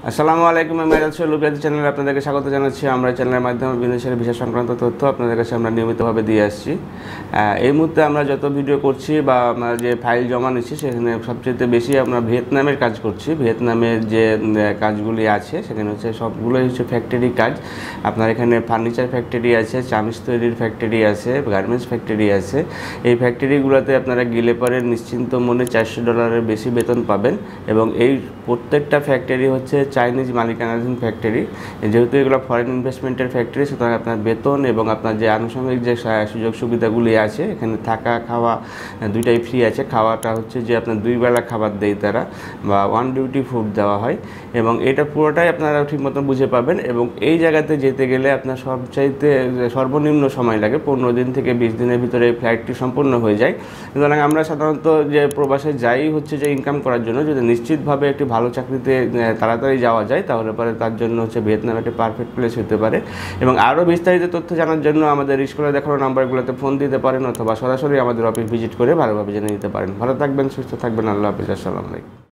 আসসালামু আলাইকুম। আমি আজকে লুবিয়াতি চ্যানেলে আপনাদেরকে স্বাগত জানাচ্ছি। আমরা চ্যানেলের মাধ্যমে বিদেশের ভিসা সংক্রান্ত তথ্য আপনাদের কাছে আমরা নিয়মিতভাবে দিয়ে আসছি। এই মুহূর্তে আমরা যত ভিডিও করছি বা আমরা যে ফাইল জমা নিচ্ছি সেখানে সবচেয়ে বেশি আমরা ভিয়েতনামের কাজ করছি। ভিয়েতনামের যে কাজগুলি আছে সেখানে হচ্ছে সবগুলোই হচ্ছে ফ্যাক্টরি কাজ। আপনার এখানে ফার্নিচার ফ্যাক্টরি আছে, চামিচ তৈরির ফ্যাক্টরি আছে, গার্মেন্টস ফ্যাক্টরি আছে। এই ফ্যাক্টরিগুলোতে আপনারা গেলে পরে নিশ্চিন্ত মনে $400 বেশি বেতন পাবেন এবং এই প্রত্যেকটা ফ্যাক্টরি হচ্ছে চাইনিজ মালিকানাধীন ফ্যাক্টরি। যেহেতু এগুলো ফরেন ইনভেস্টমেন্টের ফ্যাক্টরি, সুতরাং আপনার বেতন এবং আপনার যে আনুষঙ্গিক যে সুযোগ সুবিধাগুলি আছে, এখানে থাকা খাওয়া দুইটাই ফ্রি আছে। খাওয়াটা হচ্ছে যে আপনার 2 বেলা খাবার দেয় তারা, বা 1 ডিউটি ফুড দেওয়া হয়, এবং এটা পুরোটাই আপনারা ঠিকমতো বুঝে পাবেন। এবং এই জায়গাতে যেতে গেলে আপনার সবচাইতে সর্বনিম্ন সময় লাগে 15 দিন থেকে 20 দিনের ভিতরে ফ্লাইটটি সম্পূর্ণ হয়ে যায়। সুতরাং আমরা সাধারণত যে প্রবাসে যাই হচ্ছে যে ইনকাম করার জন্য, যদি নিশ্চিতভাবে একটি ভালো চাকরিতে তাড়াতাড়ি যাওয়া যায় তাহলে পরে তার জন্য হচ্ছে ভিয়েতনাম একটি পারফেক্ট প্লেস হতে পারে। এবং আরও বিস্তারিত তথ্য জানার জন্য আমাদের স্ক্রিনে দেখানো নাম্বারগুলোতে ফোন দিতে পারেন, অথবা সরাসরি আমাদের অফিস ভিজিট করে ভালোভাবে জেনে নিতে পারেন। ভালো থাকবেন, সুস্থ থাকবেন। আল্লাহ হাফিজ। আসসালামু আলাইকুম।